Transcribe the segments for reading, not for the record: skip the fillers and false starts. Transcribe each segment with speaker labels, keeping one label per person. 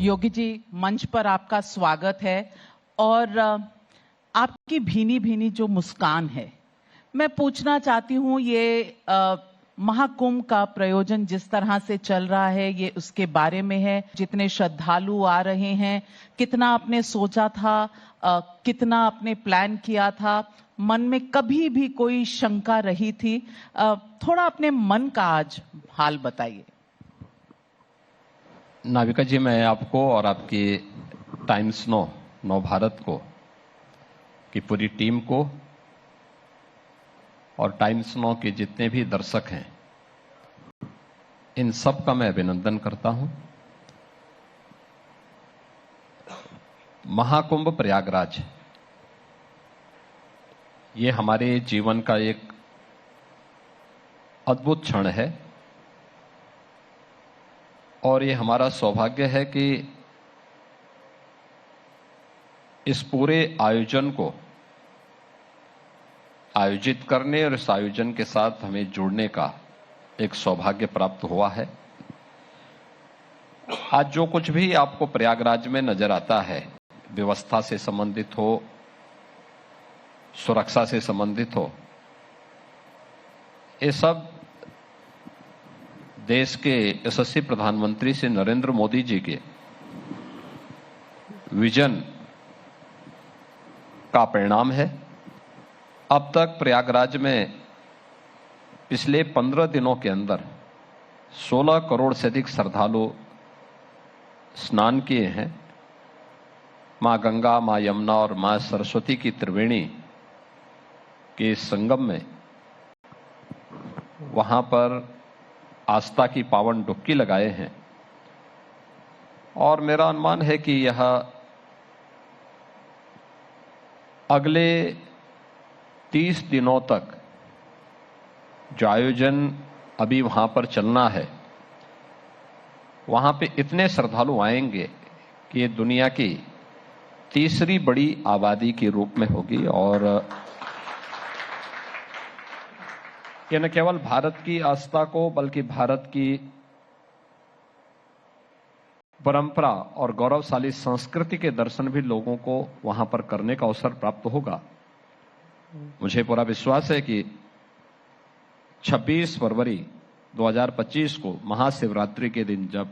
Speaker 1: योगी जी, मंच पर आपका स्वागत है। और आपकी भीनी भीनी जो मुस्कान है, मैं पूछना चाहती हूँ, ये महाकुंभ का प्रयोजन जिस तरह से चल रहा है, ये उसके बारे में है। जितने श्रद्धालु आ रहे हैं, कितना आपने सोचा था, कितना आपने प्लान किया था, मन में कभी भी कोई शंका रही थी? थोड़ा अपने मन का आज हाल बताइए।
Speaker 2: नाविका जी, मैं आपको और आपकी टाइम्स नौ भारत को, की पूरी टीम को और टाइम्स नौ के जितने भी दर्शक हैं, इन सब का मैं अभिनंदन करता हूं। महाकुंभ प्रयागराज, ये हमारे जीवन का एक अद्भुत क्षण है और ये हमारा सौभाग्य है कि इस पूरे आयोजन को आयोजित करने और इस आयोजन के साथ हमें जुड़ने का एक सौभाग्य प्राप्त हुआ है। आज जो कुछ भी आपको प्रयागराज में नजर आता है, व्यवस्था से संबंधित हो, सुरक्षा से संबंधित हो, ये सब देश के यशस्वी प्रधानमंत्री श्री नरेंद्र मोदी जी के विजन का परिणाम है। अब तक प्रयागराज में पिछले 15 दिनों के अंदर 16 करोड़ से अधिक श्रद्धालु स्नान किए हैं। मां गंगा, मां यमुना और मां सरस्वती की त्रिवेणी के संगम में वहां पर आस्था की पावन डुबकी लगाए हैं और मेरा अनुमान है कि यह अगले 30 दिनों तक जो आयोजन अभी वहां पर चलना है, वहां पे इतने श्रद्धालु आएंगे कि ये दुनिया की तीसरी बड़ी आबादी के रूप में होगी और ये न केवल भारत की आस्था को बल्कि भारत की परंपरा और गौरवशाली संस्कृति के दर्शन भी लोगों को वहां पर करने का अवसर प्राप्त होगा। मुझे पूरा विश्वास है कि 26 फरवरी 2025 को महाशिवरात्रि के दिन जब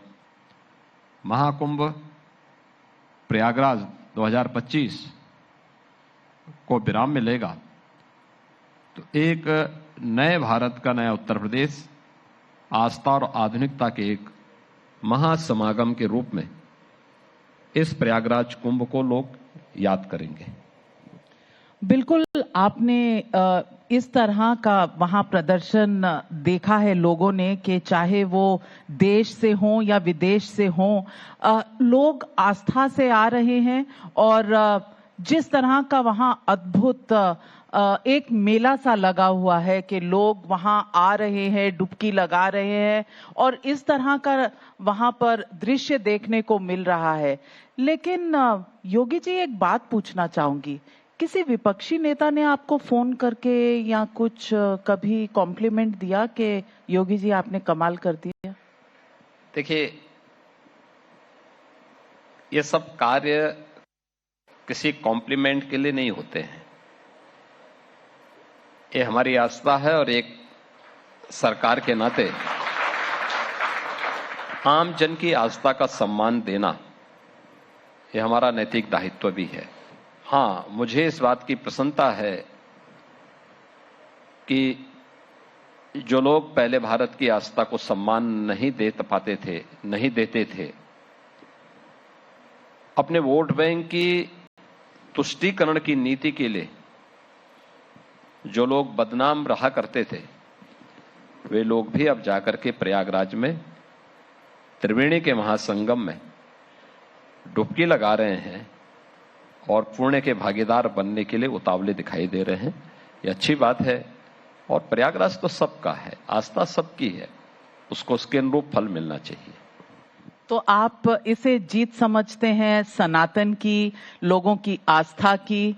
Speaker 2: महाकुंभ प्रयागराज 2025 को विराम मिलेगा, तो एक नए भारत का, नया उत्तर प्रदेश आस्था और आधुनिकता के एक महासमागम के रूप में इस प्रयागराज कुंभ को लोग याद करेंगे।
Speaker 1: बिल्कुल, आपने इस तरह का वहां प्रदर्शन देखा है लोगों ने, कि चाहे वो देश से हों या विदेश से हों, लोग आस्था से आ रहे हैं। और जिस तरह का वहां अद्भुत एक मेला सा लगा हुआ है कि लोग वहां आ रहे हैं, डुबकी लगा रहे हैं और इस तरह का वहां पर दृश्य देखने को मिल रहा है। लेकिन योगी जी, एक बात पूछना चाहूंगी, किसी विपक्षी नेता ने आपको फोन करके या कुछ कभी कॉम्प्लीमेंट दिया कि योगी जी आपने कमाल कर दिया?
Speaker 2: देखिए, ये सब कार्य किसी कॉम्प्लीमेंट के लिए नहीं होते हैं। ये हमारी आस्था है और एक सरकार के नाते आम जन की आस्था का सम्मान देना, ये हमारा नैतिक दायित्व भी है। हाँ, मुझे इस बात की प्रसन्नता है कि जो लोग पहले भारत की आस्था को सम्मान नहीं दे पाते थे, नहीं देते थे, अपने वोट बैंक की तुष्टीकरण की नीति के लिए जो लोग बदनाम रहा करते थे, वे लोग भी अब जाकर के प्रयागराज में त्रिवेणी के महासंगम में डुबकी लगा रहे हैं और पुण्य के भागीदार बनने के लिए उतावले दिखाई दे रहे हैं। ये अच्छी बात है और प्रयागराज तो सबका है, आस्था सबकी है, उसको उसके अनुरूप फल मिलना चाहिए।
Speaker 1: तो आप इसे जीत समझते हैं सनातन की, लोगों की आस्था की,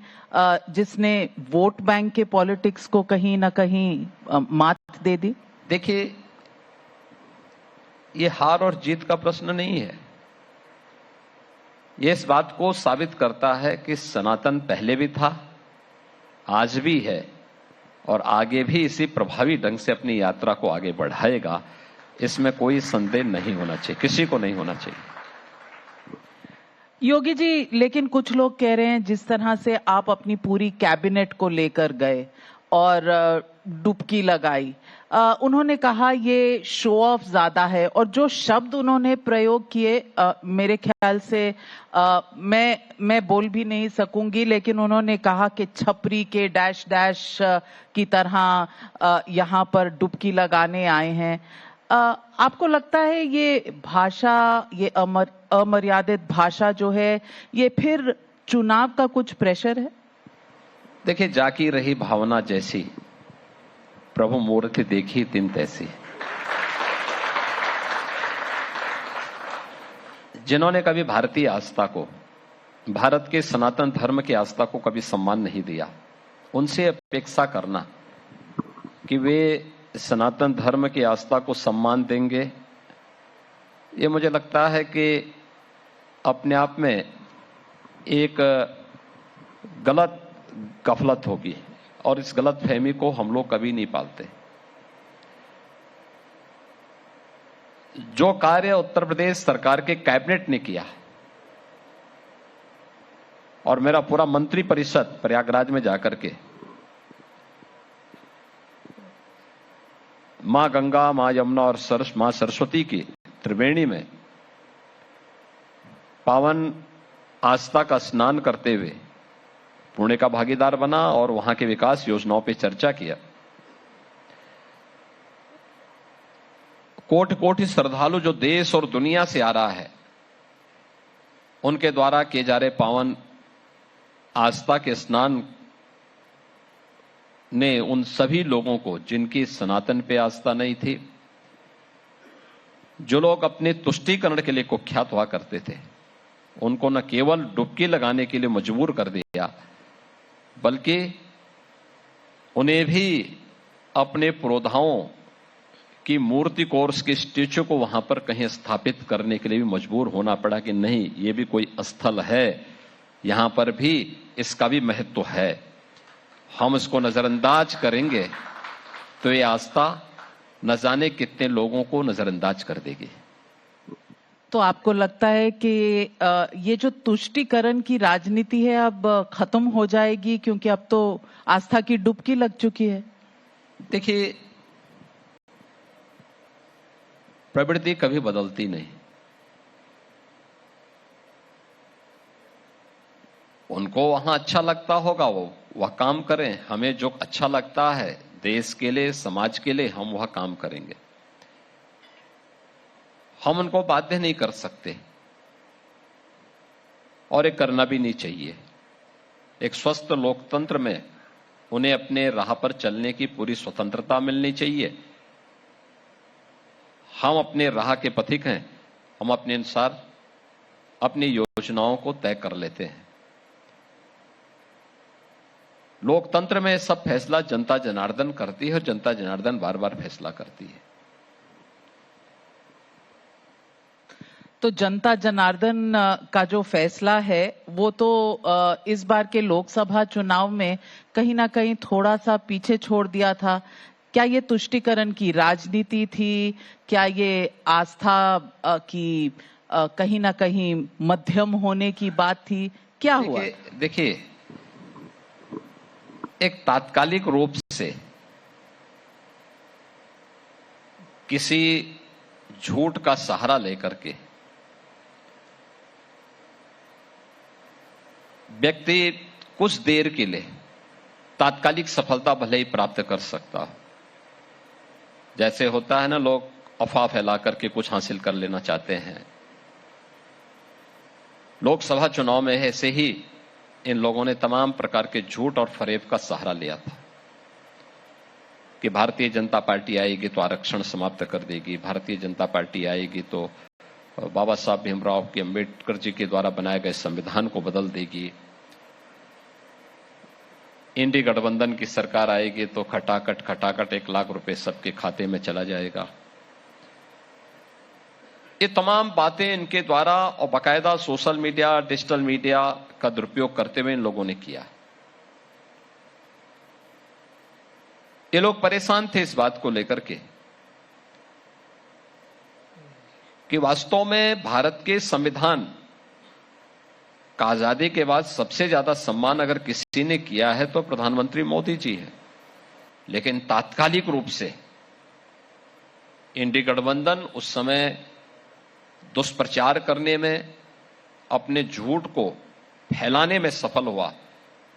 Speaker 1: जिसने वोट बैंक के पॉलिटिक्स को कहीं ना कहीं मात दे दी?
Speaker 2: देखिए, ये हार और जीत का प्रश्न नहीं है, ये इस बात को साबित करता है कि सनातन पहले भी था, आज भी है और आगे भी इसी प्रभावी ढंग से अपनी यात्रा को आगे बढ़ाएगा। इसमें कोई संदेह नहीं होना चाहिए, किसी को नहीं होना चाहिए।
Speaker 1: योगी जी, लेकिन कुछ लोग कह रहे हैं जिस तरह से आप अपनी पूरी कैबिनेट को लेकर गए और डुबकी लगाई, उन्होंने कहा ये शो ऑफ ज्यादा है और जो शब्द उन्होंने प्रयोग किए मेरे ख्याल से मैं बोल भी नहीं सकूंगी, लेकिन उन्होंने कहा कि छपरी के डैश डैश की तरह यहाँ पर डुबकी लगाने आए हैं। आपको लगता है ये भाषा, ये अमर्यादित भाषा जो है, ये फिर चुनाव का कुछ प्रेशर है?
Speaker 2: देखिए, जाकी रही भावना जैसी, प्रभु मूर्ति देखी तिन तैसी। जिन्होंने कभी भारतीय आस्था को, भारत के सनातन धर्म की आस्था को कभी सम्मान नहीं दिया, उनसे अपेक्षा करना कि वे सनातन धर्म की आस्था को सम्मान देंगे, ये मुझे लगता है कि अपने आप में एक गलत गफलत होगी और इस गलत फहमी को हम लोग कभी नहीं पालते। जो कार्य उत्तर प्रदेश सरकार के कैबिनेट ने किया और मेरा पूरा मंत्री परिषद प्रयागराज में जाकर के मां गंगा, मां यमुना और मां सरस्वती की त्रिवेणी में पावन आस्था का स्नान करते हुए पुण्य का भागीदार बना और वहां के विकास योजनाओं पर चर्चा किया। कोटि कोटि श्रद्धालु जो देश और दुनिया से आ रहा है, उनके द्वारा किए जा रहे पावन आस्था के स्नान ने उन सभी लोगों को जिनकी सनातन पे आस्था नहीं थी, जो लोग अपने तुष्टीकरण के लिए कुख्यात हुआ करते थे, उनको न केवल डुबकी लगाने के लिए मजबूर कर दिया, बल्कि उन्हें भी अपने पुरोधाओं की मूर्ति को और उसके स्टेचू को वहां पर कहीं स्थापित करने के लिए भी मजबूर होना पड़ा कि नहीं, ये भी कोई स्थल है, यहां पर भी इसका भी महत्व है। हम इसको नजरअंदाज करेंगे तो ये आस्था न जाने कितने लोगों को नजरअंदाज कर देगी।
Speaker 1: तो आपको लगता है कि ये जो तुष्टीकरण की राजनीति है अब खत्म हो जाएगी, क्योंकि अब तो आस्था की डुबकी लग चुकी है?
Speaker 2: देखिए, प्रवृत्ति कभी बदलती नहीं। उनको वहां अच्छा लगता होगा वो वह काम करें, हमें जो अच्छा लगता है देश के लिए, समाज के लिए, हम वह काम करेंगे। हम उनको बाध्य नहीं कर सकते और ये करना भी नहीं चाहिए। एक स्वस्थ लोकतंत्र में उन्हें अपने राह पर चलने की पूरी स्वतंत्रता मिलनी चाहिए। हम अपने राह के पथिक हैं, हम अपने अनुसार अपनी योजनाओं को तय कर लेते हैं। लोकतंत्र में सब फैसला जनता जनार्दन करती है और जनता जनार्दन बार बार फैसला करती है।
Speaker 1: तो जनता जनार्दन का जो फैसला है वो तो इस बार के लोकसभा चुनाव में कहीं ना कहीं थोड़ा सा पीछे छोड़ दिया था। क्या ये तुष्टीकरण की राजनीति थी? क्या ये आस्था की कहीं ना कहीं मध्यम होने की बात थी? क्या हुआ?
Speaker 2: देखिए, एक तात्कालिक रूप से किसी झूठ का सहारा लेकर के व्यक्ति कुछ देर के लिए तात्कालिक सफलता भले ही प्राप्त कर सकता हो। जैसे होता है ना, लोग अफवाह फैला करके कुछ हासिल कर लेना चाहते हैं। लोकसभा चुनाव में ऐसे ही इन लोगों ने तमाम प्रकार के झूठ और फरेब का सहारा लिया था कि भारतीय जनता पार्टी आएगी तो आरक्षण समाप्त कर देगी, भारतीय जनता पार्टी आएगी तो बाबा साहब भीमराव के अंबेडकर जी के द्वारा बनाए गए संविधान को बदल देगी, इंडी गठबंधन की सरकार आएगी तो खटाखट 1 लाख रुपए सबके खाते में चला जाएगा। ये तमाम बातें इनके द्वारा और बाकायदा सोशल मीडिया, डिजिटल मीडिया का दुरुपयोग करते हुए इन लोगों ने किया। ये लोग परेशान थे इस बात को लेकर के कि वास्तव में भारत के संविधान का आजादी के बाद सबसे ज्यादा सम्मान अगर किसी ने किया है तो प्रधानमंत्री मोदी जी है। लेकिन तात्कालिक रूप से इंडी गठबंधन उस समय दुष्प्रचार करने में, अपने झूठ को फैलाने में सफल हुआ।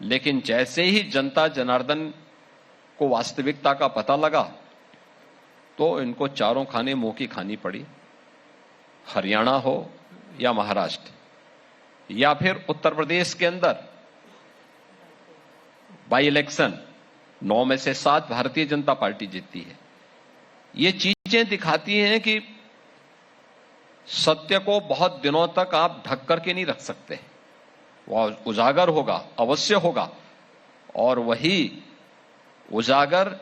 Speaker 2: लेकिन जैसे ही जनता जनार्दन को वास्तविकता का पता लगा तो इनको चारों खाने मुंह की खानी पड़ी। हरियाणा हो या महाराष्ट्र या फिर उत्तर प्रदेश के अंदर बाई इलेक्शन 9 में से 7 भारतीय जनता पार्टी जीतती है। ये चीजें दिखाती हैं कि सत्य को बहुत दिनों तक आप ढक करके नहीं रख सकते, वह उजागर होगा, अवश्य होगा। और वही उजागर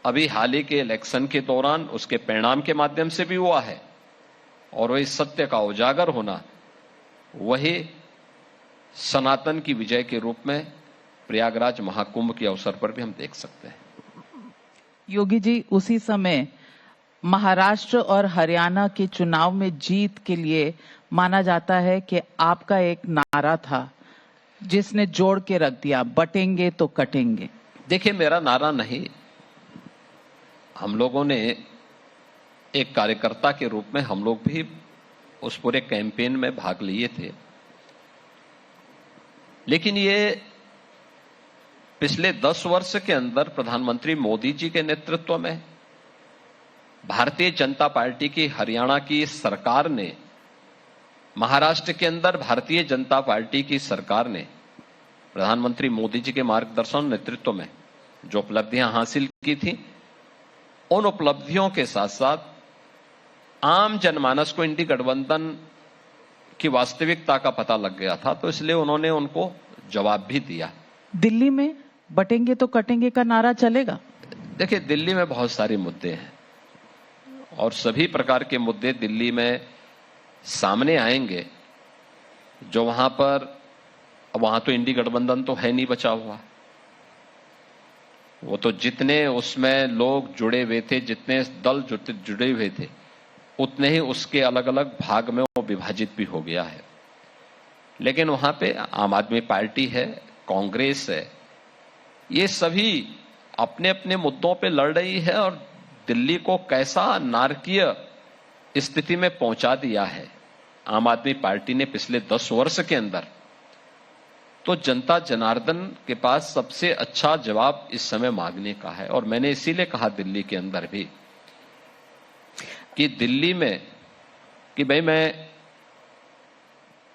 Speaker 2: अभी हाल ही के इलेक्शन के दौरान उसके परिणाम के माध्यम से भी हुआ है। और वही सत्य का उजागर होना, वही सनातन की विजय के रूप में प्रयागराज महाकुंभ के अवसर पर भी हम देख सकते हैं।
Speaker 1: योगी जी, उसी समय महाराष्ट्र और हरियाणा के चुनाव में जीत के लिए माना जाता है कि आपका एक नारा था जिसने जोड़ के रख दिया, बटेंगे तो कटेंगे।
Speaker 2: देखिए, मेरा नारा नहीं, हम लोगों ने एक कार्यकर्ता के रूप में हम लोग भी उस पूरे कैंपेन में भाग लिए थे। लेकिन ये पिछले 10 वर्ष के अंदर प्रधानमंत्री मोदी जी के नेतृत्व में भारतीय जनता पार्टी की हरियाणा की सरकार ने, महाराष्ट्र के अंदर भारतीय जनता पार्टी की सरकार ने प्रधानमंत्री मोदी जी के मार्गदर्शन नेतृत्व में जो उपलब्धियां हासिल की थी, उन उपलब्धियों के साथ साथ आम जनमानस को इंडी गठबंधन की वास्तविकता का पता लग गया था, तो इसलिए उन्होंने उनको जवाब भी दिया।
Speaker 1: दिल्ली में बटेंगे तो कटेंगे का नारा चलेगा?
Speaker 2: देखिए, दिल्ली में बहुत सारे मुद्दे हैं और सभी प्रकार के मुद्दे दिल्ली में सामने आएंगे जो वहां तो इंडी गठबंधन तो है नहीं बचा हुआ। वो तो जितने उसमें लोग जुड़े हुए थे, जितने दल जुड़े हुए थे, उतने ही उसके अलग अलग भाग में वो विभाजित भी हो गया है। लेकिन वहां पे आम आदमी पार्टी है, कांग्रेस है, ये सभी अपने अपने मुद्दों पे लड़ रही है और दिल्ली को कैसा नारकीय स्थिति में पहुंचा दिया है आम आदमी पार्टी ने पिछले 10 वर्ष के अंदर। तो जनता जनार्दन के पास सबसे अच्छा जवाब इस समय मांगने का है। और मैंने इसीलिए कहा दिल्ली के अंदर भी कि दिल्ली में कि भाई, मैं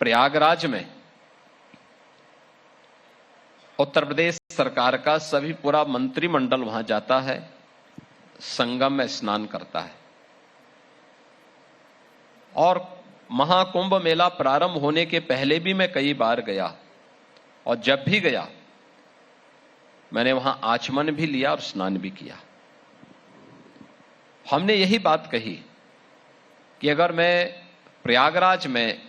Speaker 2: प्रयागराज में उत्तर प्रदेश सरकार का सभी पूरा मंत्रिमंडल वहां जाता है, संगम में स्नान करता है। और महाकुंभ मेला प्रारंभ होने के पहले भी मैं कई बार गया और जब भी गया मैंने वहां आचमन भी लिया और स्नान भी किया। हमने यही बात कही कि अगर मैं प्रयागराज में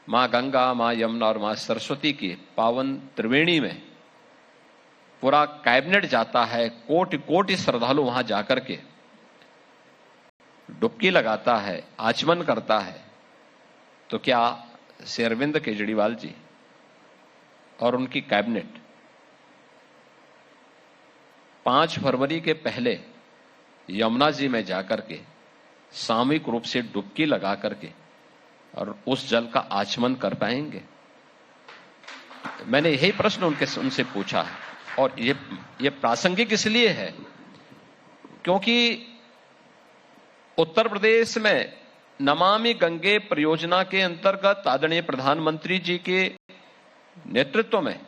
Speaker 2: मां गंगा, मां यमुना और मां सरस्वती की पावन त्रिवेणी में पूरा कैबिनेट जाता है, कोटि कोटि श्रद्धालु वहां जाकर के डुबकी लगाता है, आचमन करता है, तो क्या श्री अरविंद केजरीवाल जी और उनकी कैबिनेट 5 फरवरी के पहले यमुना जी में जाकर के सामूहिक रूप से डुबकी लगा करके और उस जल का आचमन कर पाएंगे? मैंने यही प्रश्न उनसे पूछा है। और ये प्रासंगिक इसलिए है क्योंकि उत्तर प्रदेश में नमामि गंगे परियोजना के अंतर्गत आदरणीय प्रधानमंत्री जी के नेतृत्व में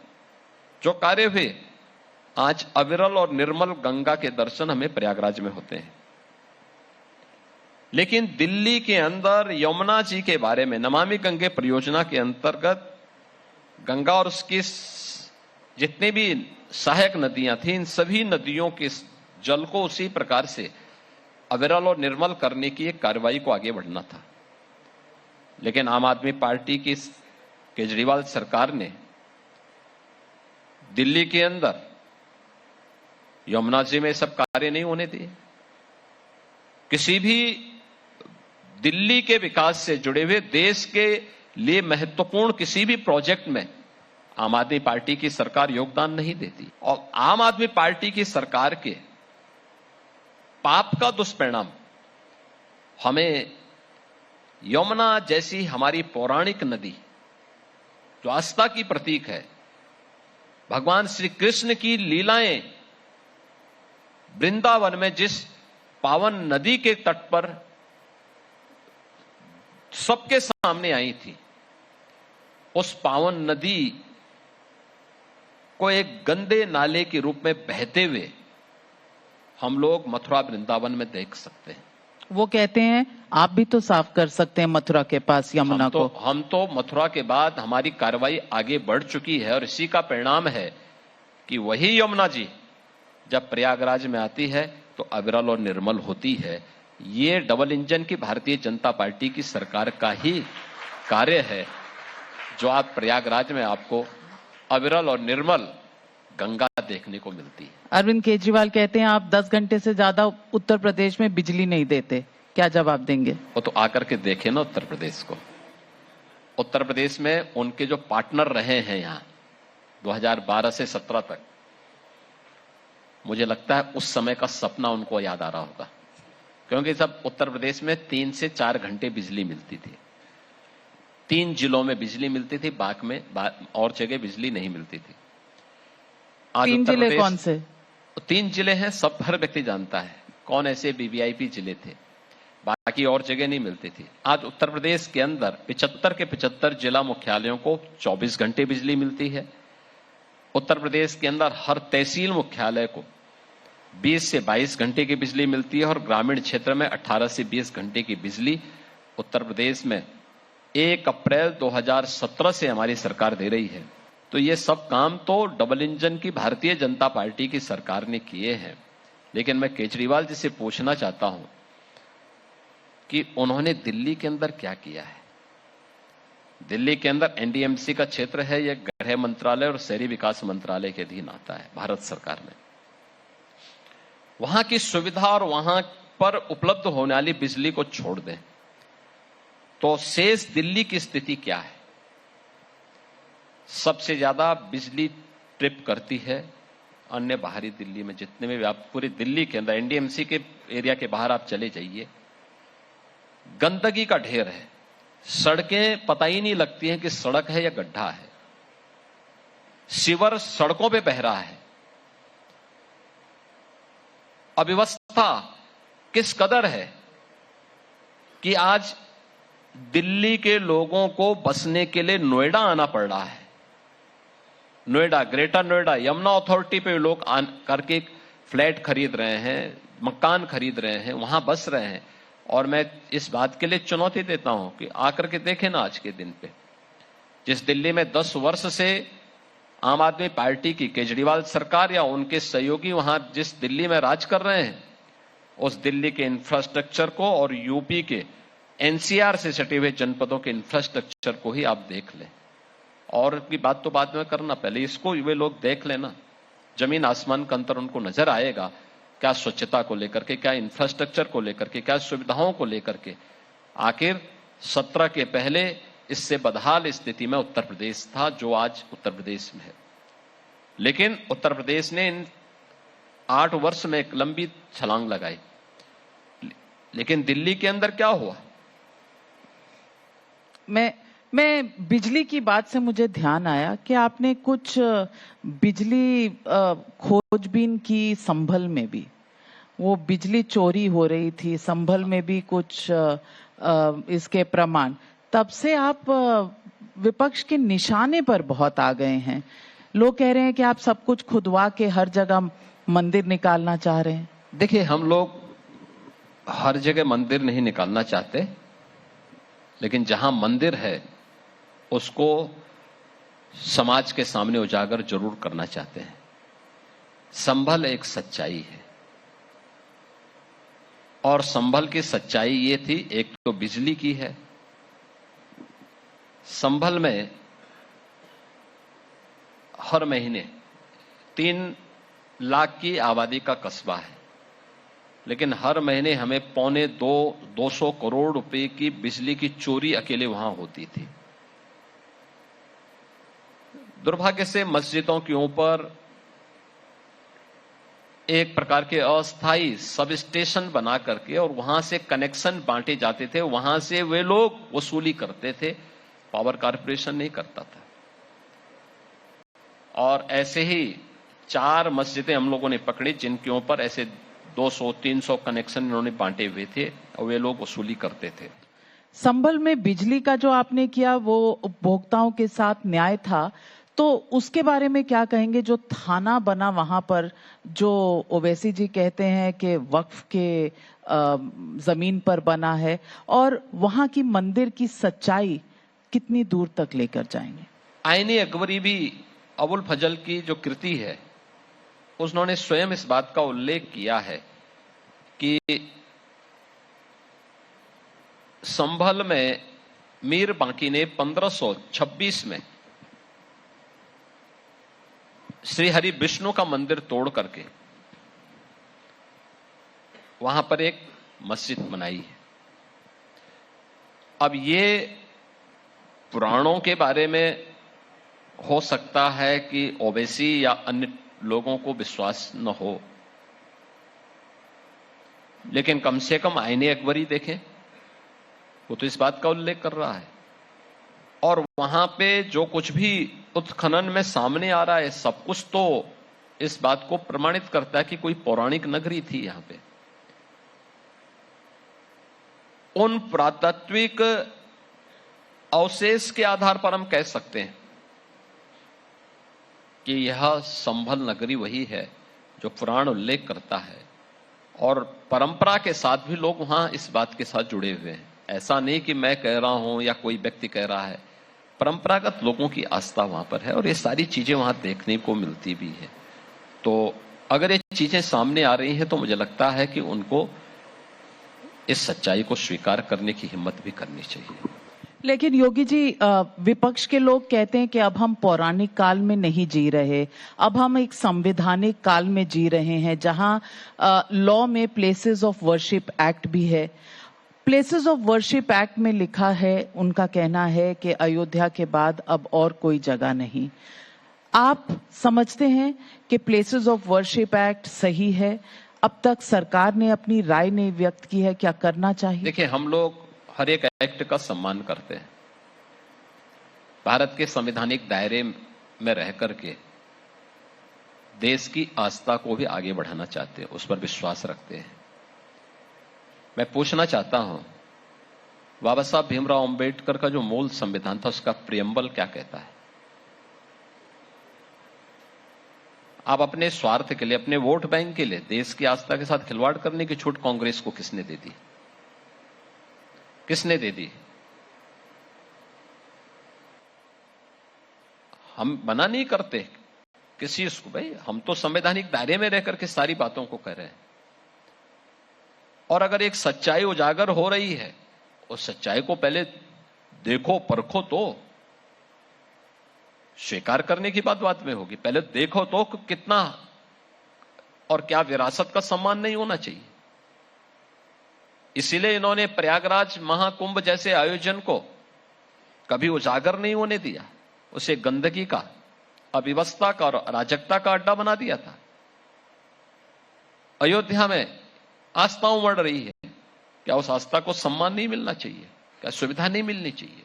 Speaker 2: जो कार्य हुए, आज अविरल और निर्मल गंगा के दर्शन हमें प्रयागराज में होते हैं। लेकिन दिल्ली के अंदर यमुना जी के बारे में नमामि गंगे परियोजना के अंतर्गत गंगा और उसकी जितने भी सहायक नदियां थी, इन सभी नदियों के जल को उसी प्रकार से अविरल और निर्मल करने की एक कार्रवाई को आगे बढ़ना था। लेकिन आम आदमी पार्टी की केजरीवाल सरकार ने दिल्ली के अंदर यमुना जी में सब कार्य नहीं होने दिए। किसी भी दिल्ली के विकास से जुड़े हुए देश के लिए महत्वपूर्ण किसी भी प्रोजेक्ट में आम आदमी पार्टी की सरकार योगदान नहीं देती। और आम आदमी पार्टी की सरकार के पाप का दुष्परिणाम हमें यमुना जैसी हमारी पौराणिक नदी, जो आस्था की प्रतीक है, भगवान श्री कृष्ण की लीलाएं वृंदावन में जिस पावन नदी के तट पर सबके सामने आई थी, उस पावन नदी को एक गंदे नाले के रूप में बहते हुए हम लोग मथुरा वृंदावन में देख सकते हैं।
Speaker 1: वो कहते हैं आप भी तो साफ कर सकते हैं मथुरा के पास यमुना को।
Speaker 2: हम तो मथुरा के बाद हमारी कार्रवाई आगे बढ़ चुकी है और इसी का परिणाम है कि वही यमुना जी जब प्रयागराज में आती है तो अविरल और निर्मल होती है। ये डबल इंजन की भारतीय जनता पार्टी की सरकार का ही कार्य है, जो आज प्रयागराज में आपको अविरल और निर्मल गंगा देखने को मिलती है।
Speaker 1: अरविंद केजरीवाल कहते हैं आप 10 घंटे से ज्यादा उत्तर प्रदेश में बिजली नहीं देते, क्या जवाब देंगे?
Speaker 2: वो तो आकर के देखे ना उत्तर प्रदेश को। उत्तर प्रदेश में उनके जो पार्टनर रहे हैं यहां 2012 से 17 तक, मुझे लगता है उस समय का सपना उनको याद आ रहा होगा, क्योंकि सब उत्तर प्रदेश में 3 से 4 घंटे बिजली मिलती थी। 3 जिलों में बिजली मिलती थी, बाक में और जगह बिजली नहीं मिलती थी। आज
Speaker 1: 3 जिले कौन से?
Speaker 2: 3 जिले हैं, सब हर व्यक्ति जानता है कौन ऐसे वीवीआईपी जिले थे, बाकी और जगह नहीं मिलती थी। आज उत्तर प्रदेश के अंदर 75 के 75 जिला मुख्यालयों को 24 घंटे बिजली मिलती है। उत्तर प्रदेश के अंदर हर तहसील मुख्यालय को 20 से 22 घंटे की बिजली मिलती है और ग्रामीण क्षेत्र में 18 से 20 घंटे की बिजली उत्तर प्रदेश में 1 अप्रैल 2017 से हमारी सरकार दे रही है। तो ये सब काम तो डबल इंजन की भारतीय जनता पार्टी की सरकार ने किए हैं। लेकिन मैं केजरीवाल जी से पूछना चाहता हूं कि उन्होंने दिल्ली के अंदर क्या किया है। दिल्ली के अंदर एनडीएमसी का क्षेत्र है, यह गृह मंत्रालय और शहरी विकास मंत्रालय के अधीन आता है भारत सरकार में। वहां की सुविधा और वहां पर उपलब्ध होने वाली बिजली को छोड़ दें तो शेष दिल्ली की स्थिति क्या है? सबसे ज्यादा बिजली ट्रिप करती है अन्य बाहरी दिल्ली में, जितने में आप पूरी दिल्ली के अंदर एनडीएमसी के एरिया के बाहर आप चले जाइए, गंदगी का ढेर है। सड़कें पता ही नहीं लगती हैं कि सड़क है या गड्ढा है। सीवर सड़कों पे बह रहा है। अव्यवस्था किस कदर है कि आज दिल्ली के लोगों को बसने के लिए नोएडा आना पड़ रहा है। नोएडा, ग्रेटर नोएडा, यमुना अथॉरिटी पे लोग करके फ्लैट खरीद रहे हैं, मकान खरीद रहे हैं, वहां बस रहे हैं। और मैं इस बात के लिए चुनौती देता हूं कि आकर के देखें ना आज के दिन पे, जिस दिल्ली में 10 वर्ष से आम आदमी पार्टी की केजरीवाल सरकार या उनके सहयोगी वहां जिस दिल्ली में राज कर रहे हैं, उस दिल्ली के इंफ्रास्ट्रक्चर को और यूपी के एनसीआर से सटे हुए जनपदों के इंफ्रास्ट्रक्चर को ही आप देख लें। और की बात तो बाद में करना, पहले इसको वे लोग देख लेना। जमीन आसमान का अंतर उनको नजर आएगा, क्या स्वच्छता को लेकर के, क्या इंफ्रास्ट्रक्चर को लेकर के, क्या सुविधाओं को लेकर के। आखिर 17 के पहले इससे बदहाल स्थिति में उत्तर प्रदेश था जो आज उत्तर प्रदेश में है। लेकिन उत्तर प्रदेश ने इन 8 वर्ष में एक लंबी छलांग लगाई। लेकिन दिल्ली के अंदर क्या हुआ?
Speaker 1: मैं बिजली की बात से मुझे ध्यान आया कि आपने कुछ बिजली खोजबीन की संभल में भी, वो बिजली चोरी हो रही थी, संभल में भी कुछ इसके प्रमाण। तब से आप विपक्ष के निशाने पर बहुत आ गए हैं। लोग कह रहे हैं कि आप सब कुछ खुदवा के हर जगह मंदिर निकालना चाह रहे हैं।
Speaker 2: देखिए, हम लोग हर जगह मंदिर नहीं निकालना चाहते, लेकिन जहां मंदिर है उसको समाज के सामने उजागर जरूर करना चाहते हैं। संभल एक सच्चाई है और संभल की सच्चाई ये थी, एक तो बिजली की है। संभल में हर महीने 3 लाख की आबादी का कस्बा है, लेकिन हर महीने हमें 200 करोड़ रुपए की बिजली की चोरी अकेले वहां होती थी। दुर्भाग्य से मस्जिदों के ऊपर एक प्रकार के अस्थायी सब स्टेशन बना करके और वहां से कनेक्शन बांटे जाते थे, वहां से वे लोग वसूली करते थे, पावर कॉर्पोरेशन नहीं करता था। और ऐसे ही 4 मस्जिदें हम लोगों ने पकड़ी जिनके ऊपर ऐसे 200-300 कनेक्शन इन्होंने बांटे हुए थे और वे लोग वसूली करते थे।
Speaker 1: संभल में बिजली का जो आपने किया वो उपभोक्ताओं के साथ न्याय था, तो उसके बारे में क्या कहेंगे? जो थाना बना वहां पर, जो ओवैसी जी कहते हैं कि वक्फ के जमीन पर बना है, और वहां की मंदिर की सच्चाई कितनी दूर तक लेकर जाएंगे?
Speaker 2: आईने अकबरी भी अबुल फजल की जो कृति है, उन्होंने स्वयं इस बात का उल्लेख किया है कि संभल में मीर बांकी ने 1526 में श्री हरि विष्णु का मंदिर तोड़ करके वहां पर एक मस्जिद बनाई है। अब ये पुराणों के बारे में हो सकता है कि ओवैसी या अन्य लोगों को विश्वास न हो, लेकिन कम से कम आईने अकबरी देखें, वो तो इस बात का उल्लेख कर रहा है। और वहां पे जो कुछ भी उत्खनन में सामने आ रहा है, सब कुछ तो इस बात को प्रमाणित करता है कि कोई पौराणिक नगरी थी यहां पे। उन पुरातात्विक अवशेष के आधार पर हम कह सकते हैं कि यह संभल नगरी वही है जो पुराण उल्लेख करता है, और परंपरा के साथ भी लोग वहां इस बात के साथ जुड़े हुए हैं। ऐसा नहीं कि मैं कह रहा हूं या कोई व्यक्ति कह रहा है, परंपरागत लोगों की आस्था वहां पर है और ये सारी चीजें वहां देखने को मिलती भी है। तो अगर ये चीजें सामने आ रही हैं तो मुझे लगता है कि उनको इस सच्चाई को स्वीकार करने की हिम्मत भी करनी चाहिए।
Speaker 1: लेकिन योगी जी, विपक्ष के लोग कहते हैं कि अब हम पौराणिक काल में नहीं जी रहे, अब हम एक संवैधानिक काल में जी रहे हैं, जहां लॉ में प्लेसेस ऑफ वर्शिप एक्ट भी है। प्लेसेस ऑफ वर्शिप एक्ट में लिखा है, उनका कहना है कि अयोध्या के बाद अब और कोई जगह नहीं। आप समझते हैं कि प्लेसेस ऑफ वर्शिप एक्ट सही है? अब तक सरकार ने अपनी राय नहीं व्यक्त की है, क्या करना चाहिए?
Speaker 2: देखिए, हम लोग हर एक एक्ट का सम्मान करते हैं। भारत के संवैधानिक दायरे में रह करके देश की आस्था को भी आगे बढ़ाना चाहते हैं, उस पर विश्वास रखते हैं। मैं पूछना चाहता हूं, बाबा साहब भीमराव अंबेडकर का जो मूल संविधान था, उसका प्रियम्बल क्या कहता है? आप अपने स्वार्थ के लिए, अपने वोट बैंक के लिए देश की आस्था के साथ खिलवाड़ करने की छूट कांग्रेस को किसने दे दी? किसने दे दी? हम मना नहीं करते किसी को, भाई हम तो संवैधानिक दायरे में रहकर के सारी बातों को कह रहे हैं। और अगर एक सच्चाई उजागर हो रही है, उस सच्चाई को पहले देखो, परखो, तो स्वीकार करने की बात में होगी। पहले देखो तो कितना और क्या विरासत का सम्मान नहीं होना चाहिए। इसीलिए इन्होंने प्रयागराज महाकुंभ जैसे आयोजन को कभी उजागर नहीं होने दिया, उसे गंदगी का, अव्यवस्था का और अराजकता का अड्डा बना दिया था। अयोध्या में आस्था उमड़ रही है, क्या उस आस्था को सम्मान नहीं मिलना चाहिए? क्या सुविधा नहीं मिलनी चाहिए?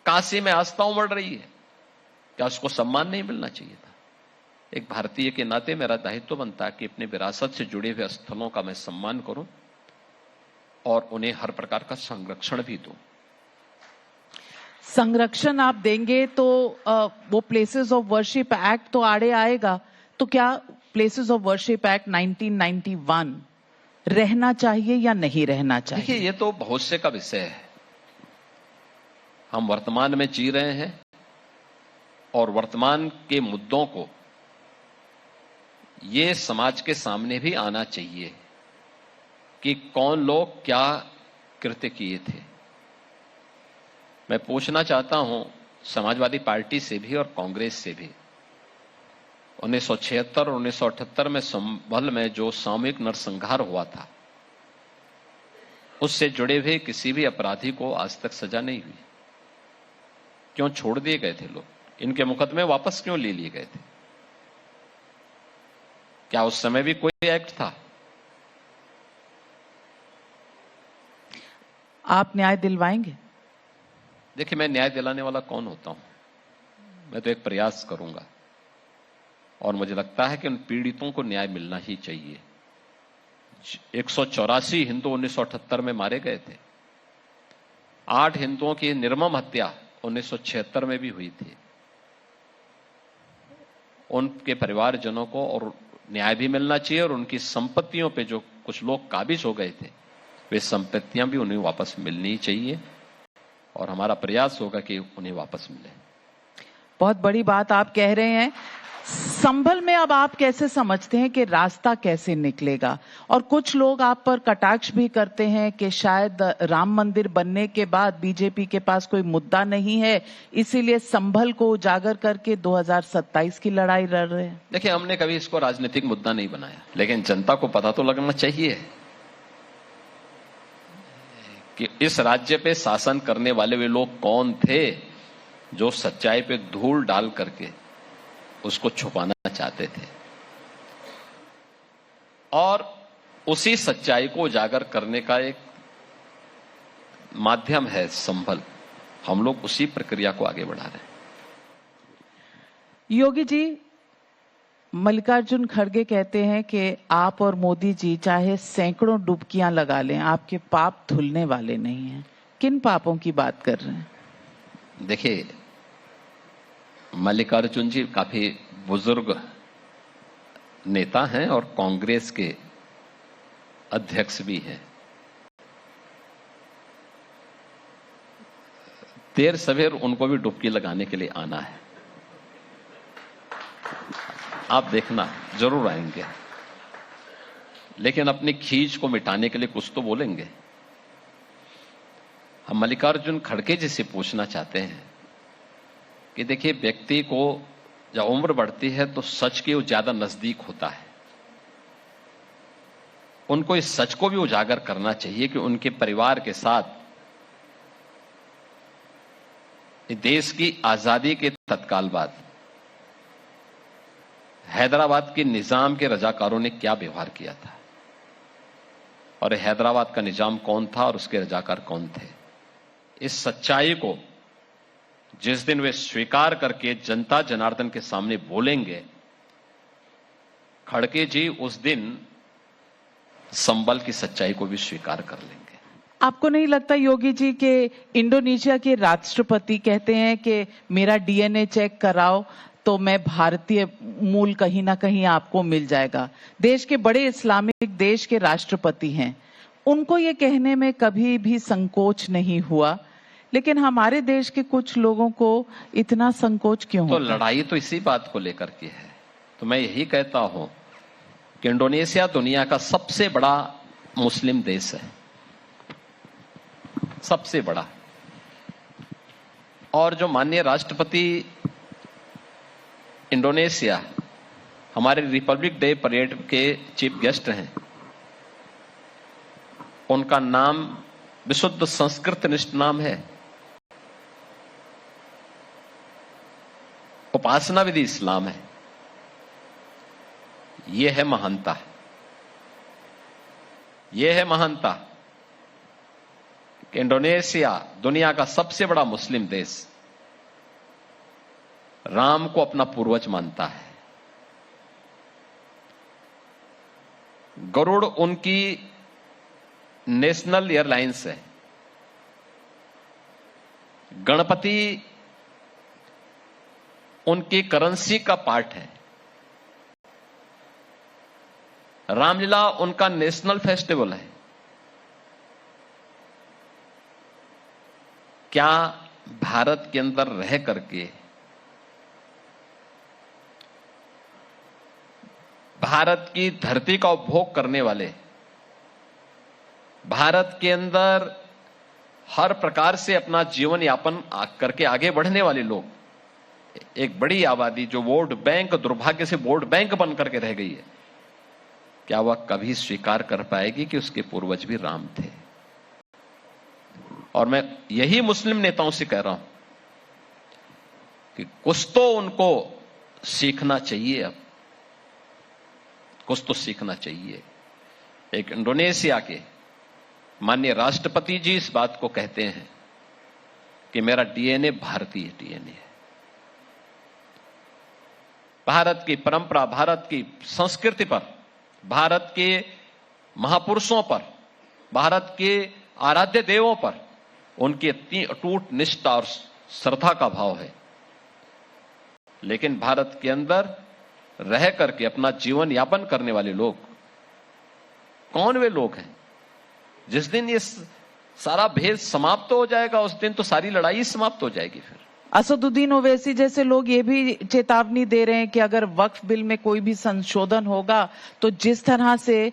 Speaker 2: काशी में आस्था उमड़ रही है, क्या उसको सम्मान नहीं मिलना चाहिए था? एक भारतीय के नाते मेरा दायित्व बनता है कि अपने विरासत से जुड़े हुए स्थलों का मैं सम्मान करूं और उन्हें हर प्रकार का संरक्षण भी दूं।
Speaker 1: संरक्षण आप देंगे तो वो प्लेसेस ऑफ वर्शिप एक्ट तो आड़े आएगा। तो क्या प्लेसेस ऑफ वर्शिप एक्ट 1991 रहना चाहिए या नहीं रहना चाहिए?
Speaker 2: देखिए, ये तो भविष्य का विषय है। हम वर्तमान में जी रहे हैं और वर्तमान के मुद्दों को ये समाज के सामने भी आना चाहिए। कि कौन लोग क्या कृत्य किए थे। मैं पूछना चाहता हूं समाजवादी पार्टी से भी और कांग्रेस से भी, 1976 और 1978 में संभल में जो सामूहिक नरसंहार हुआ था, उससे जुड़े हुए किसी भी अपराधी को आज तक सजा नहीं हुई। क्यों छोड़ दिए गए थे लोग? इनके मुकदमे वापस क्यों ले लिए गए थे? क्या उस समय भी कोई एक्ट था?
Speaker 1: आप न्याय दिलवाएंगे?
Speaker 2: देखिए, मैं न्याय दिलाने वाला कौन होता हूं? मैं तो एक प्रयास करूंगा और मुझे लगता है कि उन पीड़ितों को न्याय मिलना ही चाहिए। 184 हिंदू 1978 में मारे गए थे। 8 हिंदुओं की निर्मम हत्या 1976 में भी हुई थी। उनके परिवारजनों को और न्याय भी मिलना चाहिए और उनकी संपत्तियों पे जो कुछ लोग काबिज हो गए थे, वे संपत्तियां भी उन्हें वापस मिलनी चाहिए और हमारा प्रयास होगा कि उन्हें वापस मिले।
Speaker 1: बहुत बड़ी बात आप कह रहे हैं। संभल में अब आप कैसे समझते हैं कि रास्ता कैसे निकलेगा? और कुछ लोग आप पर कटाक्ष भी करते हैं कि शायद राम मंदिर बनने के बाद बीजेपी के पास कोई मुद्दा नहीं है, इसीलिए संभल को उजागर करके 2027 की लड़ाई लड़ रहे हैं।
Speaker 2: देखिए, हमने कभी इसको राजनीतिक मुद्दा नहीं बनाया, लेकिन जनता को पता तो लगना चाहिए कि इस राज्य पे शासन करने वाले वे लोग कौन थे जो सच्चाई पे धूल डाल करके उसको छुपाना चाहते थे। और उसी सच्चाई को उजागर करने का एक माध्यम है संभल। हम लोग उसी प्रक्रिया को आगे बढ़ा रहे हैं।
Speaker 1: योगी जी, मल्लिकार्जुन खड़गे कहते हैं कि आप और मोदी जी चाहे सैकड़ों डुबकियां लगा लें, आपके पाप धुलने वाले नहीं हैं। किन पापों की बात कर रहे हैं?
Speaker 2: देखिए, मल्लिकार्जुन जी काफी बुजुर्ग नेता हैं और कांग्रेस के अध्यक्ष भी हैं। देर सवेर उनको भी डुबकी लगाने के लिए आना है। आप देखना, जरूर आएंगे, लेकिन अपनी खींच को मिटाने के लिए कुछ तो बोलेंगे। हम मल्लिकार्जुन खड़गे जी से पूछना चाहते हैं कि देखिए, व्यक्ति को जब उम्र बढ़ती है तो सच के वो ज्यादा नजदीक होता है। उनको इस सच को भी उजागर करना चाहिए कि उनके परिवार के साथ देश की आजादी के तत्काल बाद हैदराबाद के निजाम के रजाकारों ने क्या व्यवहार किया था और हैदराबाद का निजाम कौन था और उसके रजाकार कौन थे। इस सच्चाई को जिस दिन वे स्वीकार करके जनता जनार्दन के सामने बोलेंगे, खड़गे जी उस दिन संभल की सच्चाई को भी स्वीकार कर लेंगे।
Speaker 1: आपको नहीं लगता योगी जी कि इंडोनेशिया के राष्ट्रपति कहते हैं कि मेरा डीएनए चेक कराओ तो मैं भारतीय मूल कहीं ना कहीं आपको मिल जाएगा? देश के बड़े इस्लामिक देश के राष्ट्रपति हैं, उनको ये कहने में कभी भी संकोच नहीं हुआ, लेकिन हमारे देश के कुछ लोगों को इतना संकोच क्यों
Speaker 2: तो
Speaker 1: होता?
Speaker 2: लड़ाई तो इसी बात को लेकर के है। तो मैं यही कहता हूं कि इंडोनेशिया दुनिया का सबसे बड़ा मुस्लिम देश है, सबसे बड़ा। और जो माननीय राष्ट्रपति इंडोनेशिया हमारे रिपब्लिक डे परेड के चीफ गेस्ट हैं, उनका नाम विशुद्ध संस्कृत निष्ठ नाम है, उपासना विधि इस्लाम है। यह है महानता, यह है महानता कि इंडोनेशिया दुनिया का सबसे बड़ा मुस्लिम देश राम को अपना पूर्वज मानता है। गरुड़ उनकी नेशनल एयरलाइंस है। गणपति उनकी करेंसी का पार्ट है। रामलीला उनका नेशनल फेस्टिवल है। क्या भारत के अंदर रह करके भारत की धरती का उपभोग करने वाले भारत के अंदर हर प्रकार से अपना जीवन यापन करके आगे बढ़ने वाले लोग, एक बड़ी आबादी जो वोट बैंक, दुर्भाग्य से वोट बैंक बन करके रह गई है, क्या वह कभी स्वीकार कर पाएगी कि उसके पूर्वज भी राम थे? और मैं यही मुस्लिम नेताओं से कह रहा हूं कि कुछ तो उनको सीखना चाहिए, अब कुछ तो सीखना चाहिए। एक इंडोनेशिया के माननीय राष्ट्रपति जी इस बात को कहते हैं कि मेरा डीएनए भारतीय डीएनए है। भारत की परंपरा, भारत की संस्कृति पर, भारत के महापुरुषों पर, भारत के आराध्य देवों पर उनकी इतनी अटूट निष्ठा और श्रद्धा का भाव है। लेकिन भारत के अंदर रह करके अपना जीवन यापन करने वाले लोग कौन वे लोग हैं? जिस दिन ये सारा भेद समाप्त हो जाएगा उस दिन तो सारी लड़ाई समाप्त हो जाएगी। फिर
Speaker 1: असदुद्दीन ओवैसी जैसे लोग ये भी चेतावनी दे रहे हैं कि अगर वक्फ बिल में कोई भी संशोधन होगा तो जिस तरह से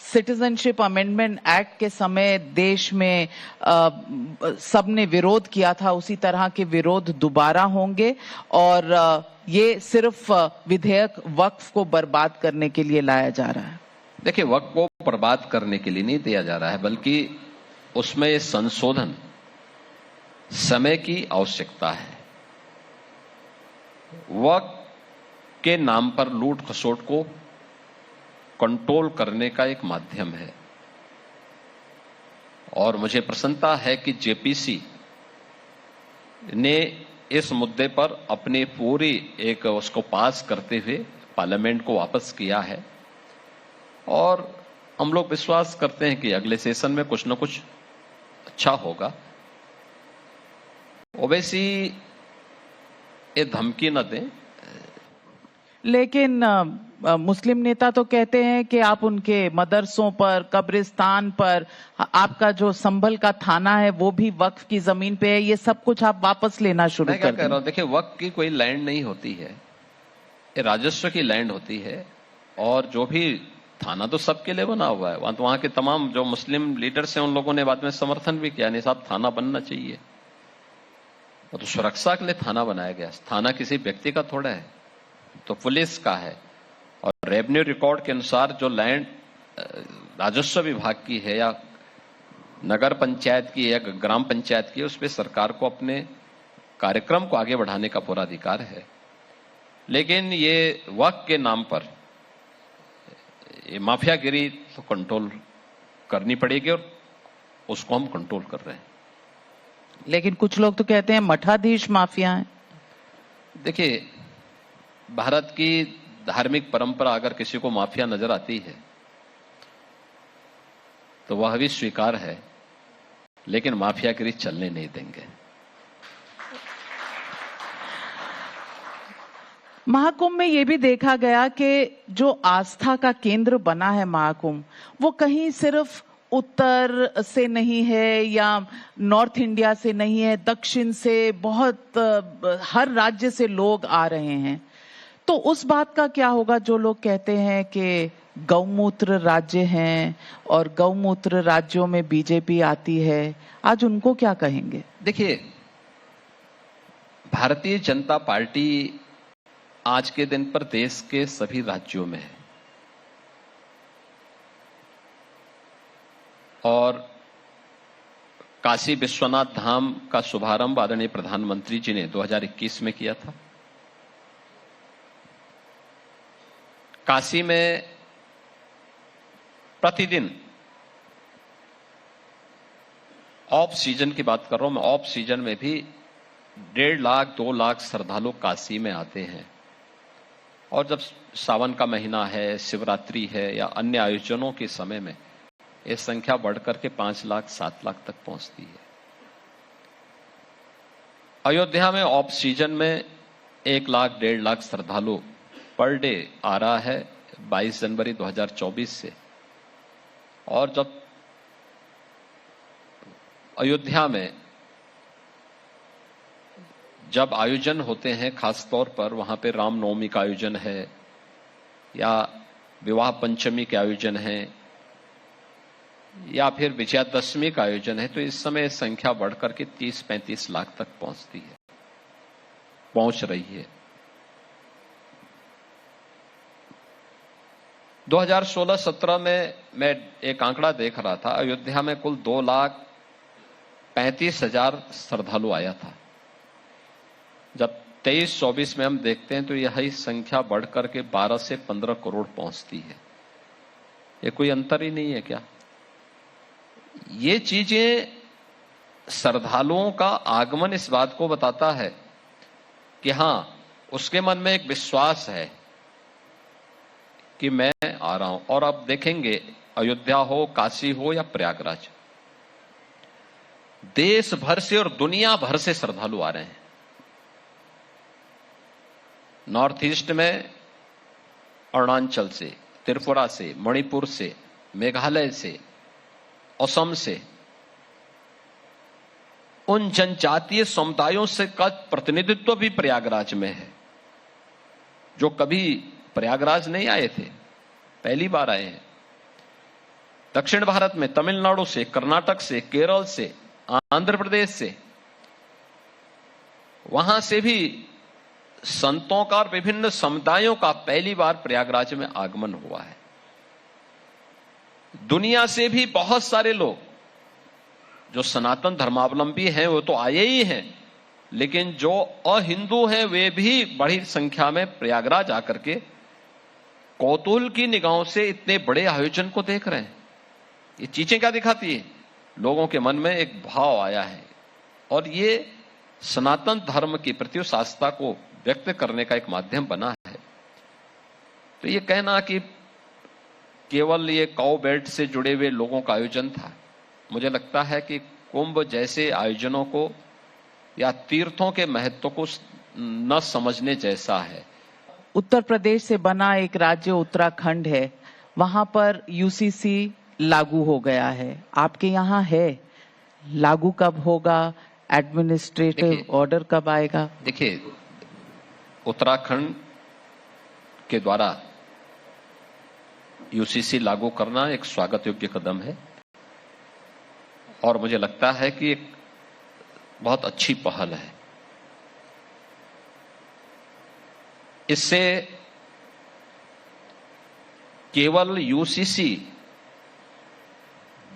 Speaker 1: सिटीजनशिप अमेंडमेंट एक्ट के समय देश में सबने विरोध किया था, उसी तरह के विरोध दोबारा होंगे और ये सिर्फ विधेयक वक्फ को बर्बाद करने के लिए लाया जा रहा है।
Speaker 2: देखिए, वक्फ को बर्बाद करने के लिए नहीं दिया जा रहा है, बल्कि उसमें ये संशोधन समय की आवश्यकता है। वक्फ के नाम पर लूट खसोट को कंट्रोल करने का एक माध्यम है और मुझे प्रसन्नता है कि जेपीसी ने इस मुद्दे पर अपनी पूरी एक उसको पास करते हुए पार्लियामेंट को वापस किया है और हम लोग विश्वास करते हैं कि अगले सेशन में कुछ न कुछ अच्छा होगा। ओवैसी ये धमकी न दें।
Speaker 1: लेकिन मुस्लिम नेता तो कहते हैं कि आप उनके मदरसों पर, कब्रिस्तान पर, आपका जो संभल का थाना है वो भी वक्फ की जमीन पे है, ये सब कुछ आप वापस लेना शुरू कर दें।
Speaker 2: मैं क्या कह रहा हूं, देखिए, वक्फ की कोई लैंड नहीं होती है, ये राजस्व की लैंड होती है और जो भी थाना तो सबके लिए बना हुआ है। वहां के तमाम जो मुस्लिम लीडर्स हैं उन लोगों ने बाद में समर्थन भी किया, नहीं साहब थाना बनना चाहिए। वो तो सुरक्षा के लिए थाना बनाया गया, थाना किसी व्यक्ति का थोड़ा है, तो पुलिस का है। और रेवेन्यू रिकॉर्ड के अनुसार जो लैंड राजस्व विभाग की है या नगर पंचायत की या ग्राम पंचायत की है, उस पर सरकार को अपने कार्यक्रम को आगे बढ़ाने का पूरा अधिकार है। लेकिन ये वक्फ के नाम पर ये माफियागिरी तो कंट्रोल करनी पड़ेगी और उसको हम कंट्रोल कर रहे हैं।
Speaker 1: लेकिन कुछ लोग तो कहते हैं मठाधीश माफिया हैं।
Speaker 2: देखिए, भारत की धार्मिक परंपरा अगर किसी को माफिया नजर आती है तो वह भी स्वीकार है, लेकिन माफियागिरी चलने नहीं देंगे।
Speaker 1: महाकुंभ में ये भी देखा गया कि जो आस्था का केंद्र बना है महाकुंभ, वो कहीं सिर्फ उत्तर से नहीं है या नॉर्थ इंडिया से नहीं है, दक्षिण से बहुत हर राज्य से लोग आ रहे हैं। तो उस बात का क्या होगा जो लोग कहते हैं कि गौमूत्र राज्य हैं और गौमूत्र राज्यों में बीजेपी आती है, आज उनको क्या कहेंगे?
Speaker 2: देखिए, भारतीय जनता पार्टी आज के दिन पर देश के सभी राज्यों में है और काशी विश्वनाथ धाम का शुभारंभ आदरणीय प्रधानमंत्री जी ने 2021 में किया था। काशी में प्रतिदिन, ऑफ सीजन की बात कर रहा हूं मैं, ऑफ सीजन में भी 1.5 लाख 2 लाख श्रद्धालु काशी में आते हैं और जब सावन का महीना है, शिवरात्रि है या अन्य आयोजनों के समय में ये संख्या बढ़कर के 5 लाख 7 लाख तक पहुंचती है। अयोध्या में ऑफ सीजन में 1 लाख 1.5 लाख श्रद्धालु पर डे आ रहा है 22 जनवरी 2024 से। और जब अयोध्या में जब आयोजन होते हैं, खास तौर पर वहां पे रामनवमी का आयोजन है या विवाह पंचमी के आयोजन है या फिर विजयादशमी का आयोजन है, तो इस समय संख्या बढ़कर के 30-35 लाख तक पहुंच रही है। 2016-17 में मैं एक आंकड़ा देख रहा था, अयोध्या में कुल 2,35,000 श्रद्धालु आया था। जब 23-24 में हम देखते हैं तो यही संख्या बढ़कर के 12 से 15 करोड़ पहुंचती है। ये कोई अंतर ही नहीं है क्या? ये चीजें, श्रद्धालुओं का आगमन इस बात को बताता है कि हां, उसके मन में एक विश्वास है कि मैं आ रहा हूं। और अब देखेंगे, अयोध्या हो, काशी हो या प्रयागराज, देश भर से और दुनिया भर से श्रद्धालु आ रहे हैं। नॉर्थ ईस्ट में अरुणाचल से, त्रिपुरा से, मणिपुर से, मेघालय से, असम से, उन जनजातीय समुदायों से का प्रतिनिधित्व भी प्रयागराज में है, जो कभी प्रयागराज नहीं आए थे, पहली बार आए हैं। दक्षिण भारत में तमिलनाडु से, कर्नाटक से, केरल से, आंध्र प्रदेश से, वहां से भी संतों का और विभिन्न समुदायों का पहली बार प्रयागराज में आगमन हुआ है। दुनिया से भी बहुत सारे लोग जो सनातन धर्मावलंबी हैं वो तो आए ही हैं, लेकिन जो अहिंदू हैं वे भी बड़ी संख्या में प्रयागराज आकर के कौतूहल की निगाहों से इतने बड़े आयोजन को देख रहे हैं। ये चीजें क्या दिखाती है? लोगों के मन में एक भाव आया है और ये सनातन धर्म के प्रति उस आस्था को व्यक्त करने का एक माध्यम बना है। तो ये कहना कि केवल ये काऊ बेल्ट से जुड़े हुए लोगों का आयोजन था, मुझे लगता है कि कुंभ जैसे आयोजनों को या तीर्थों के महत्व को न समझने जैसा है।
Speaker 1: उत्तर प्रदेश से बना एक राज्य उत्तराखंड है, वहां पर यूसीसी लागू हो गया है। आपके यहाँ है? लागू कब होगा? एडमिनिस्ट्रेटिव ऑर्डर कब आएगा?
Speaker 2: देखिए, उत्तराखंड के द्वारा यूसीसी लागू करना एक स्वागत योग्य कदम है और मुझे लगता है कि एक बहुत अच्छी पहल है। इससे केवल यूसीसी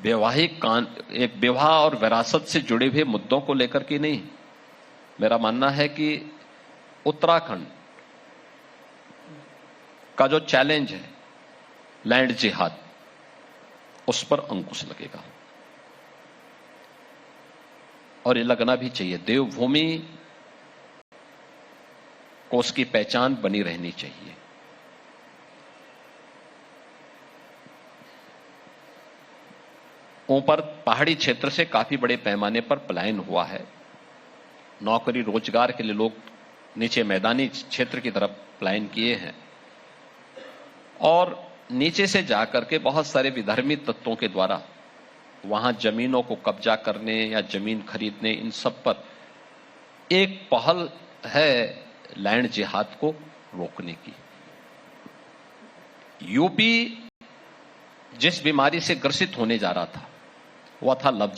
Speaker 2: एक विवाह और विरासत से जुड़े हुए मुद्दों को लेकर के नहीं, मेरा मानना है कि उत्तराखंड का जो चैलेंज है लैंड जिहाद, उस पर अंकुश लगेगा और ये लगना भी चाहिए। देवभूमि को उसकी पहचान बनी रहनी चाहिए। ऊपर पहाड़ी क्षेत्र से काफी बड़े पैमाने पर पलायन हुआ है। नौकरी रोजगार के लिए लोग नीचे मैदानी क्षेत्र की तरफ पलायन किए हैं और नीचे से जाकर के बहुत सारे विधर्मी तत्वों के द्वारा वहां जमीनों को कब्जा करने या जमीन खरीदने, इन सब पर एक पहल है लैंड जिहाद को रोकने की। यूपी जिस बीमारी से ग्रसित होने जा रहा था वह था लव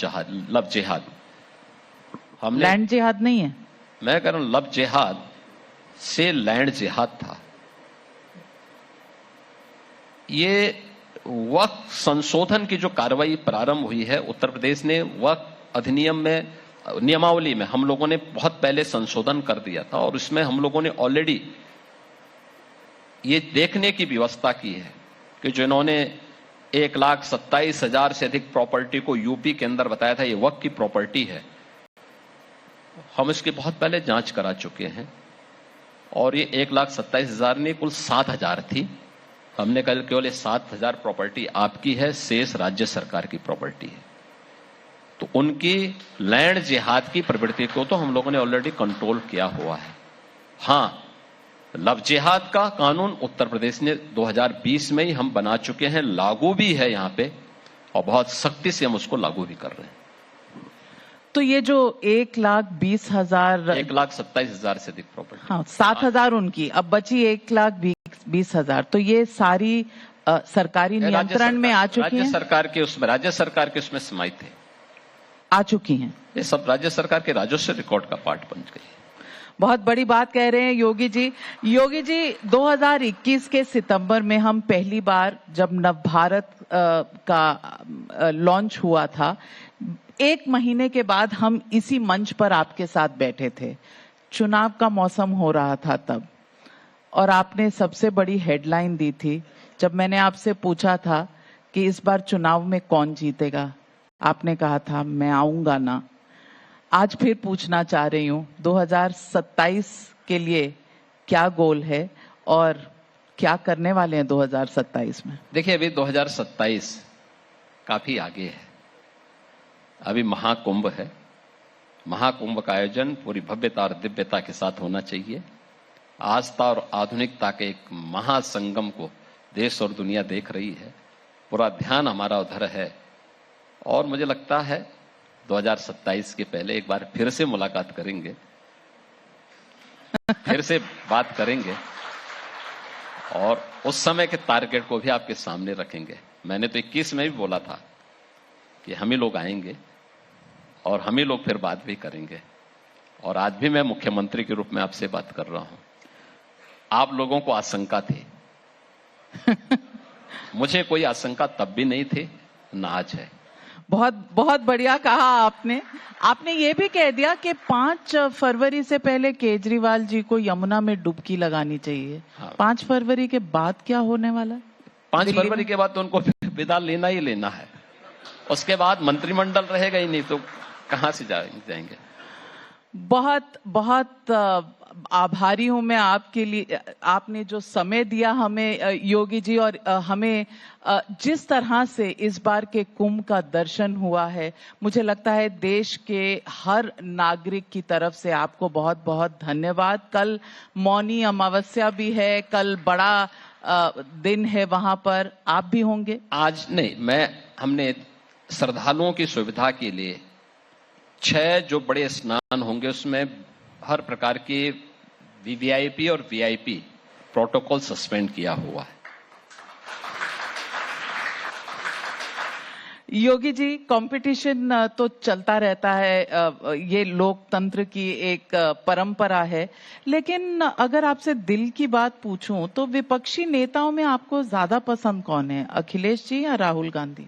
Speaker 2: जिहाद। हमने
Speaker 1: लैंड जिहाद नहीं है,
Speaker 2: मैं कह रहा हूं लव जिहाद से लैंड जिहाद था। ये वक्फ संशोधन की जो कार्रवाई प्रारंभ हुई है, उत्तर प्रदेश ने वक्फ अधिनियम में, नियमावली में हम लोगों ने बहुत पहले संशोधन कर दिया था और इसमें हम लोगों ने ऑलरेडी ये देखने की व्यवस्था की है कि जिन्होंने 1,27,000 से अधिक प्रॉपर्टी को यूपी के अंदर बताया था ये वक्फ की प्रॉपर्टी है, हम इसकी बहुत पहले जांच करा चुके हैं और ये 1,27,000 नहीं, कुल 7,000 थी। हमने कल केवल 7,000 प्रॉपर्टी आपकी है, शेष राज्य सरकार की प्रॉपर्टी है। तो उनकी लैंड जिहाद की प्रवृत्ति को तो हम लोगों ने ऑलरेडी कंट्रोल किया हुआ है। हां, लव जिहाद का कानून उत्तर प्रदेश ने 2020 में ही हम बना चुके हैं, लागू भी है यहां पे और बहुत सख्ती से हम उसको लागू भी कर रहे हैं।
Speaker 1: तो ये जो 1,20,000
Speaker 2: 1,27,000 से अधिक प्रॉपर्टी,
Speaker 1: हाँ, 7,000 उनकी, अब बची 1,20,000, तो ये सारी सरकारी नियंत्रण में आ चुकी हैं?
Speaker 2: राज्य सरकार के उसमें समाहित है,
Speaker 1: आ चुकी हैं।
Speaker 2: ये सब राज्य सरकार के राजस्व रिकॉर्ड का पार्ट बन गई है।
Speaker 1: बहुत बड़ी बात कह रहे हैं योगी जी। योगी जी, 2021 के सितंबर में हम पहली बार जब नवभारत का लॉन्च हुआ था, 1 महीने के बाद हम इसी मंच पर आपके साथ बैठे थे। चुनाव का मौसम हो रहा था तब, और आपने सबसे बड़ी हेडलाइन दी थी जब मैंने आपसे पूछा था कि इस बार चुनाव में कौन जीतेगा। आपने कहा था मैं आऊंगा ना। आज फिर पूछना चाह रही हूं, 2027 के लिए क्या गोल है और क्या करने वाले हैं 2027 में?
Speaker 2: देखिए, अभी 2027 काफी आगे है। अभी महाकुंभ है। महाकुंभ का आयोजन पूरी भव्यता और दिव्यता के साथ होना चाहिए। आस्था और आधुनिकता के एक महासंगम को देश और दुनिया देख रही है। पूरा ध्यान हमारा उधर है, और मुझे लगता है 2027 के पहले एक बार फिर से मुलाकात करेंगे, फिर से बात करेंगे, और उस समय के टारगेट को भी आपके सामने रखेंगे। मैंने तो 21 में भी बोला था कि हम ही लोग आएंगे और हम ही लोग फिर बात भी करेंगे, और आज भी मैं मुख्यमंत्री के रूप में आपसे बात कर रहा हूं। आप लोगों को आशंका थी मुझे कोई आशंका तब भी नहीं थी, ना आज है।
Speaker 1: बहुत बहुत बढ़िया कहा आपने। आपने ये भी कह दिया कि 5 फरवरी से पहले केजरीवाल जी को यमुना में डुबकी लगानी चाहिए।
Speaker 2: हाँ।
Speaker 1: 5 फरवरी के बाद क्या होने वाला है?
Speaker 2: 5 फरवरी के बाद तो उनको विदा लेना ही लेना है। उसके बाद मंत्रिमंडल रहेगा ही नहीं, तो कहां से जाएंगे।
Speaker 1: बहुत बहुत आभारी हूं मैं आपके लिए, आपने जो समय दिया हमें योगी जी, और हमें जिस तरह से इस बार के कुंभ का दर्शन हुआ है, मुझे लगता है देश के हर नागरिक की तरफ से आपको बहुत बहुत धन्यवाद। कल मौनी अमावस्या भी है, कल बड़ा दिन है, वहां पर आप भी होंगे? आज
Speaker 2: नहीं, हमने श्रद्धालुओं की सुविधा के लिए 6 जो बड़े स्नान होंगे उसमें हर प्रकार के वीवीआईपी और वीआईपी प्रोटोकॉल सस्पेंड किया हुआ है।
Speaker 1: योगी जी, कंपटीशन तो चलता रहता है, ये लोकतंत्र की एक परंपरा है, लेकिन अगर आपसे दिल की बात पूछूं तो विपक्षी नेताओं में आपको ज्यादा पसंद कौन है, अखिलेश जी या राहुल गांधी?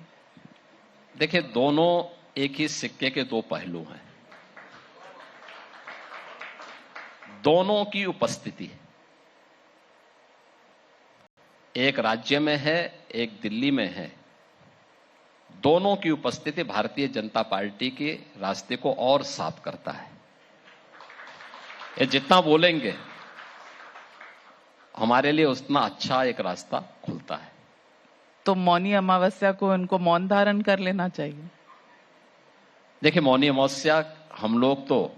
Speaker 2: देखिए, दोनों एक ही सिक्के के 2 पहलू हैं। दोनों की उपस्थिति एक राज्य में है, एक दिल्ली में है। दोनों की उपस्थिति भारतीय जनता पार्टी के रास्ते को और साफ करता है। ये जितना बोलेंगे हमारे लिए उतना अच्छा एक रास्ता खुलता है।
Speaker 1: तो मौनी अमावस्या को इनको मौन धारण कर लेना चाहिए।
Speaker 2: देखिए, मौनी अमावस्या हम लोग तो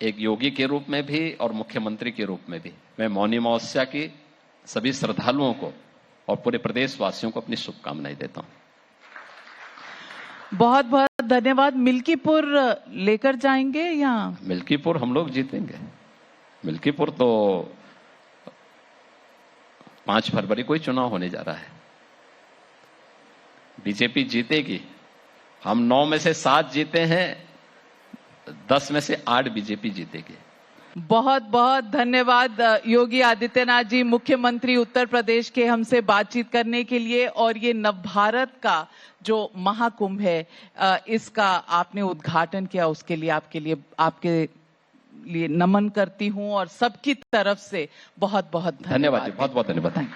Speaker 2: एक योगी के रूप में भी और मुख्यमंत्री के रूप में भी, मैं मौनी अमावस्या की सभी श्रद्धालुओं को और पूरे प्रदेशवासियों को अपनी शुभकामनाएं देता हूं।
Speaker 1: बहुत बहुत धन्यवाद। मिल्कीपुर लेकर जाएंगे या?
Speaker 2: मिल्कीपुर हम लोग जीतेंगे। मिल्कीपुर तो 5 फरवरी को ही चुनाव होने जा रहा है। बीजेपी जीतेगी। हम 9 में से 7 जीते हैं, 10 में से 8 बीजेपी जीतेगी।
Speaker 1: बहुत बहुत धन्यवाद योगी आदित्यनाथ जी, मुख्यमंत्री उत्तर प्रदेश के, हमसे बातचीत करने के लिए, और ये नवभारत का जो महाकुंभ है इसका आपने उद्घाटन किया, उसके लिए आपके लिए नमन करती हूं, और सबकी तरफ से बहुत बहुत
Speaker 2: धन्यवाद। बहुत बहुत धन्यवाद।